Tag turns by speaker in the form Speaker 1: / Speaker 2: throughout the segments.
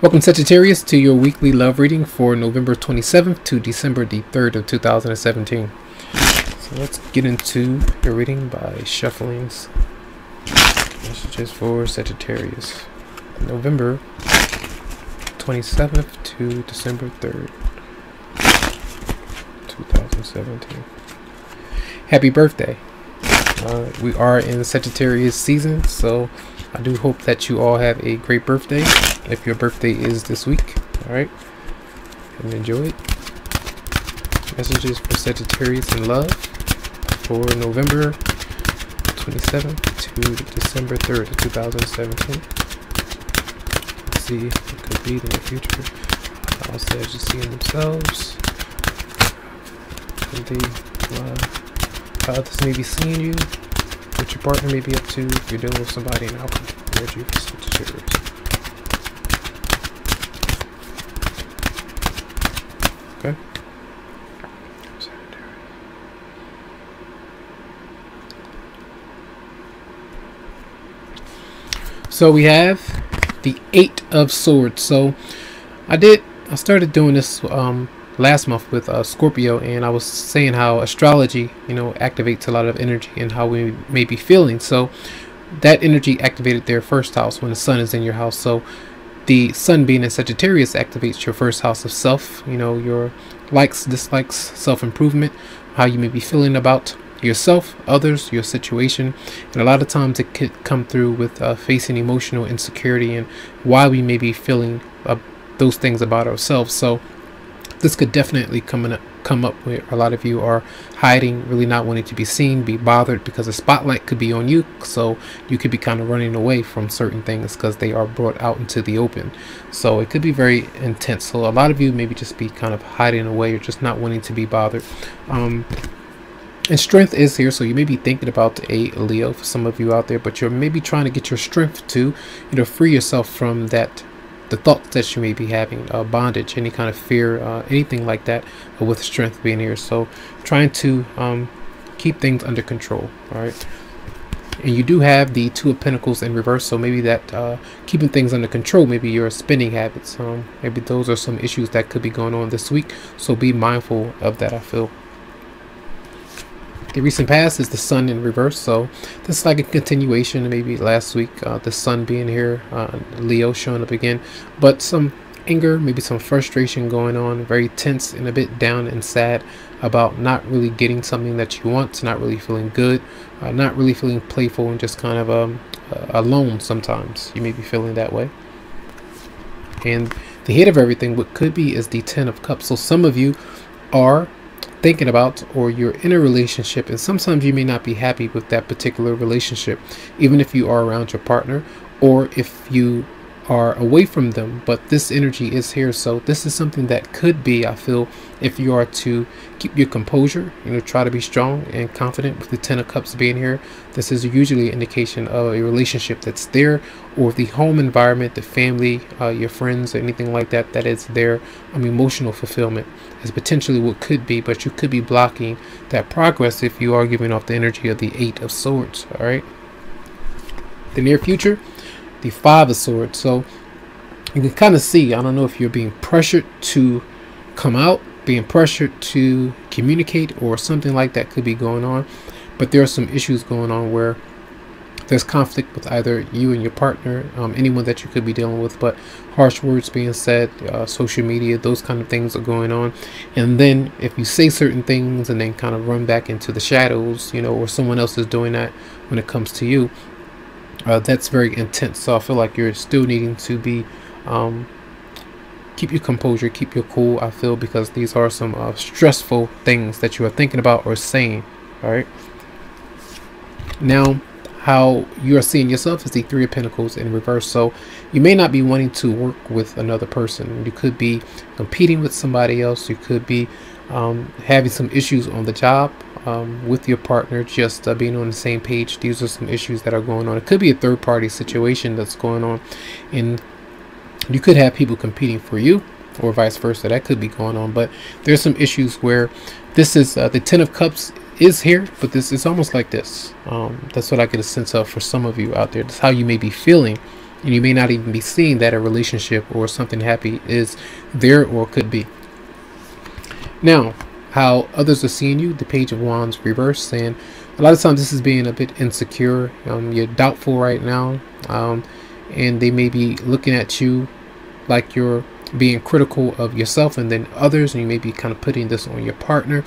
Speaker 1: Welcome, Sagittarius, to your weekly love reading for November 27th to December the 3rd of 2017. So let's get into your reading by shuffling messages for Sagittarius. November 27th to December 3rd, 2017. Happy birthday. We are in Sagittarius season, so I do hope that you all have a great birthday if your birthday is this week. Alright, and enjoy it. Messages for Sagittarius in love for November 27th to December 3rd of 2017. Let's see what it could be in the future. How Sagittarius seeing themselves. How others may be seeing you. What your partner may be up to if you're dealing with somebody in alcohol. Energy for Sagittarius. Okay. So we have the 8 of Swords. So I started doing this last month with Scorpio, and I was saying how astrology, activates a lot of energy and how we may be feeling. So that energy activated their first house when the sun is in your house. So the sun being in Sagittarius activates your first house of self, your likes, dislikes, self-improvement, how you may be feeling about yourself, others, your situation. And a lot of times it could come through with facing emotional insecurity and why we may be feeling those things about ourselves. So this could definitely come up where a lot of you are hiding, really not wanting to be seen, be bothered, because the spotlight could be on you. So you could be kind of running away from certain things because they are brought out into the open. So it could be very intense. So a lot of you maybe just be kind of hiding away or just not wanting to be bothered. And strength is here, so you may be thinking about a Leo for some of you out there, but you're maybe trying to get your strength to free yourself from the thoughts that you may be having, bondage, any kind of fear, anything like that, with strength being here. So trying to keep things under control. All right, and you do have the 2 of Pentacles in reverse, so maybe that keeping things under control, maybe your spending habits, maybe those are some issues that could be going on this week, so be mindful of that. I feel the recent past is the sun in reverse, so this is like a continuation. Maybe last week, the sun being here, Leo showing up again, but some anger, maybe some frustration going on, very tense and a bit down and sad about not really getting something that you want, not really feeling good, not really feeling playful, and just kind of alone. Sometimes you may be feeling that way. And the head of everything, what could be, is the 10 of Cups. So some of you are thinking about, or you're in a relationship, and sometimes you may not be happy with that particular relationship, even if you are around your partner or if you are away from them, but this energy is here. So this is something that could be, I feel, if you are to keep your composure, try to be strong and confident. With the 10 of Cups being here, this is usually an indication of a relationship that's there, or the home environment, the family, your friends, or anything like that, that is their emotional fulfillment is potentially what could be, but you could be blocking that progress if you are giving off the energy of the 8 of Swords. All right, the near future, the 5 of Swords. So you can kind of see, I don't know if you're being pressured to come out, being pressured to communicate, or something like that could be going on, but there are some issues going on where there's conflict with either you and your partner, anyone that you could be dealing with, but harsh words being said, social media, those kind of things are going on. And then if you say certain things and then kind of run back into the shadows, or someone else is doing that when it comes to you, that's very intense. So I feel like you're still needing to be keep your composure, keep your cool, I feel, because these are some stressful things that you are thinking about or saying. All right, now how you are seeing yourself is the 3 of Pentacles in reverse. So you may not be wanting to work with another person. You could be competing with somebody else. You could be having some issues on the job with your partner, just being on the same page. These are some issues that are going on. It could be a third-party situation that's going on, and you could have people competing for you, or vice versa. That could be going on, but there's some issues where this is the 10 of Cups is here, but this is almost like this. That's what I get a sense of for some of you out there. That's how you may be feeling And you may not even be seeing that a relationship or something happy is there or could be. Now, how others are seeing you, the Page of Wands reverse, saying a lot of times this is being a bit insecure. You're doubtful right now, and they may be looking at you like you're being critical of yourself and then others, and you may be kind of putting this on your partner.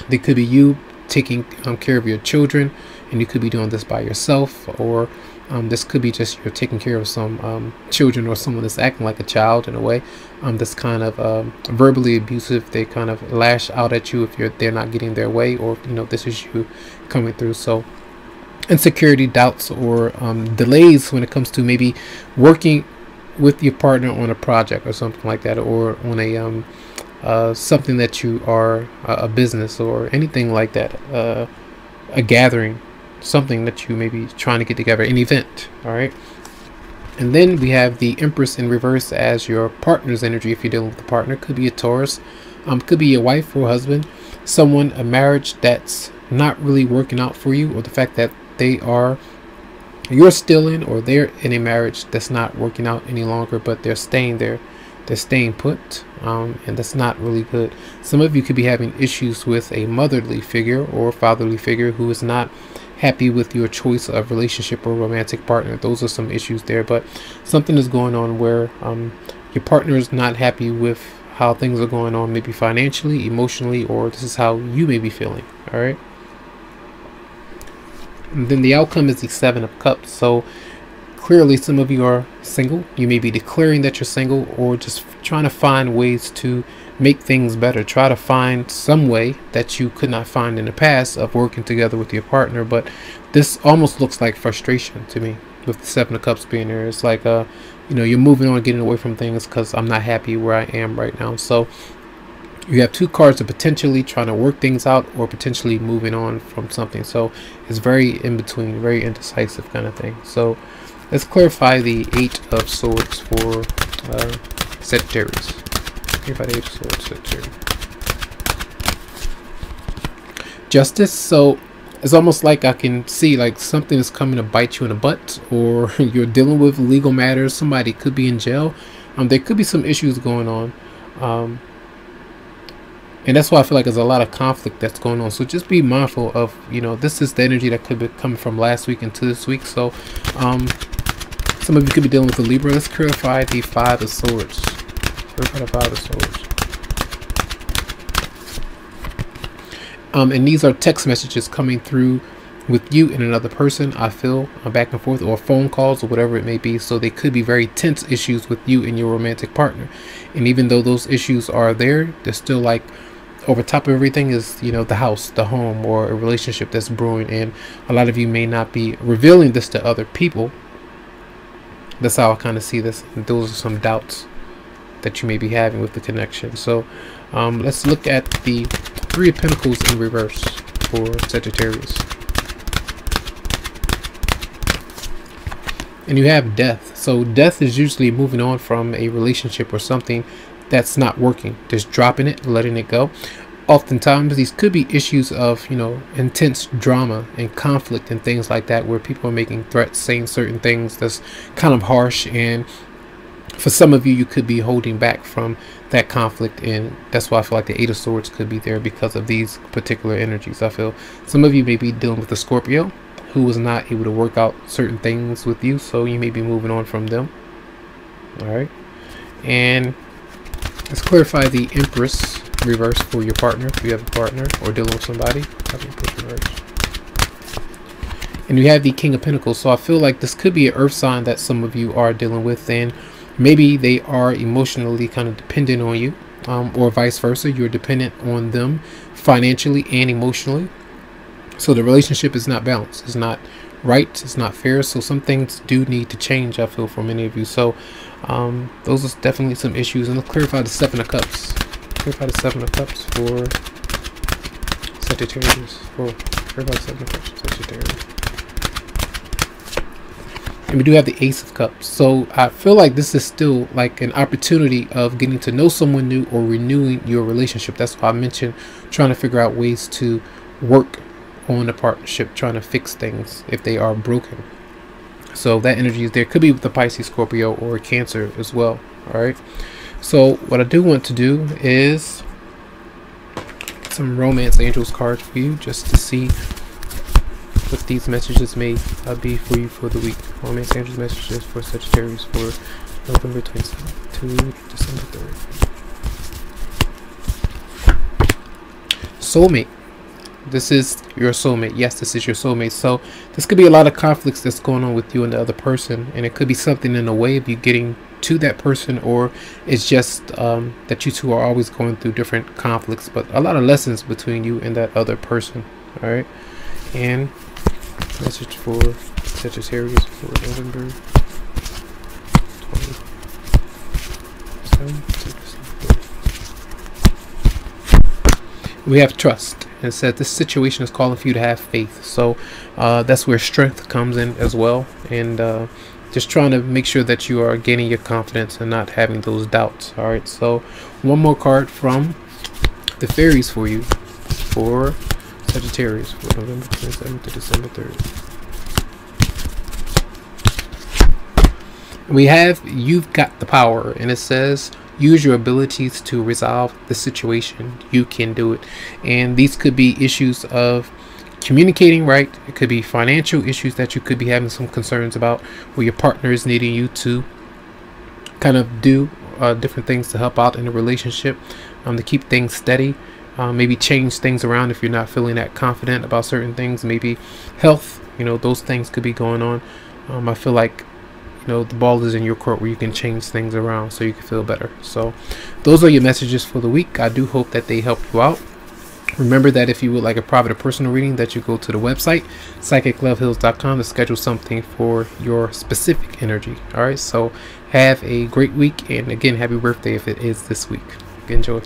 Speaker 1: They could be you taking care of your children, and you could be doing this by yourself, or this could be just you're taking care of some children or someone that's acting like a child in a way that's kind of verbally abusive. They kind of lash out at you if they're not getting their way, or this is you coming through. So insecurity, doubts, or delays when it comes to maybe working with your partner on a project or something like that, or on a something that you are a business or anything like that, a gathering, something that you may be trying to get together, an event. All right. And then we have the Empress in reverse as your partner's energy. If you're dealing with a partner, could be a Taurus, could be your wife or husband, someone, a marriage that's not really working out for you, or the fact that you're still in, or they're in a marriage that's not working out any longer, but they're staying there, they're staying put, and that's not really good. Some of you could be having issues with a motherly figure or fatherly figure who is not happy with your choice of relationship or romantic partner. Those are some issues there, but something is going on where your partner is not happy with how things are going on, maybe financially, emotionally, or this is how you may be feeling. All right. And then the outcome is the Seven of Cups. So clearly some of you are single. You may be declaring that you're single, or just trying to find ways to make things better. Try to find some way that you could not find in the past of working together with your partner. But this almost looks like frustration to me with the Seven of Cups being there. It's like you're moving on, getting away from things because I'm not happy where I am right now. So you have two cards of potentially trying to work things out, or potentially moving on from something. So it's very in between, very indecisive kind of thing. So let's clarify the Eight of Swords for Sagittarius. Clarify the Eight of Swords, Sagittarius. Justice. So it's almost like I can see like something is coming to bite you in the butt, or you're dealing with legal matters. Somebody could be in jail. There could be some issues going on. And that's why I feel like there's a lot of conflict that's going on. So just be mindful of, this is the energy that could be coming from last week into this week. So some of you could be dealing with a Libra. Let's clarify the Five of Swords. Clarify the Five of Swords. And these are text messages coming through with you and another person, I feel, back and forth, or phone calls, or whatever it may be. So they could be very tense issues with you and your romantic partner. And even though those issues are there, they're still like, over top of everything is, the house, the home, or a relationship that's brewing. And a lot of you may not be revealing this to other people. That's how I kind of see this. And those are some doubts that you may be having with the connection. So let's look at the Three of Pentacles in reverse for Sagittarius. And you have Death. So death is usually moving on from a relationship or something that's not working, just dropping it, letting it go. Oftentimes these could be issues of intense drama and conflict and things like that, where people are making threats, saying certain things that's kind of harsh, and for some of you, you could be holding back from that conflict. And that's why I feel like the Eight of Swords could be there, because of these particular energies. I feel some of you may be dealing with a Scorpio who was not able to work out certain things with you, so you may be moving on from them. All right. And let's clarify the Empress reverse for your partner, if you have a partner or dealing with somebody. And you have the King of Pentacles. So I feel like this could be an earth sign that some of you are dealing with, and maybe they are emotionally kind of dependent on you, or vice versa. You're dependent on them financially and emotionally. So the relationship is not balanced. It's not right. It's not fair. So some things do need to change, I feel, for many of you. So those are definitely some issues. And let's clarify the Seven of Cups. Clarify the Seven of Cups for Sagittarius. Clarify the Seven of Cups, Sagittarius. And we do have the Ace of Cups. So I feel like this is still like an opportunity of getting to know someone new or renewing your relationship. That's why I mentioned trying to figure out ways to work on a partnership, trying to fix things if they are broken. So that energy is there. Could be with the Pisces, Scorpio, or Cancer as well. All right. So what I do want to do is some romance angels cards for you, just to see what these messages may be for you for the week. Romance angels messages for Sagittarius for November 27th to December 3rd. Soulmate. This is your soulmate. Yes, this is your soulmate. So this could be a lot of conflicts that's going on with you and the other person, and it could be something in the way of you getting to that person, or it's just that you two are always going through different conflicts, but a lot of lessons between you and that other person. All right. And message for Sagittarius for November 27th. We have trust. And it said this situation is calling for you to have faith. So that's where strength comes in as well. And just trying to make sure that you are gaining your confidence and not having those doubts. All right. So one more card from the fairies for you for Sagittarius for November 27th to December 3rd. We have You've Got the Power, and it says use your abilities to resolve the situation. You can do it. And these could be issues of communicating right. It could be financial issues that you could be having some concerns about, where your partner is needing you to kind of do different things to help out in a relationship, to keep things steady. Maybe change things around if you're not feeling that confident about certain things. Maybe health, those things could be going on. I feel like the ball is in your court where you can change things around so you can feel better. So those are your messages for the week. I do hope that they help you out. Remember that if you would like a private or personal reading, that you go to the website psychicloveheals.com to schedule something for your specific energy. All right, so have a great week, and again, happy birthday if it is this week. Enjoy.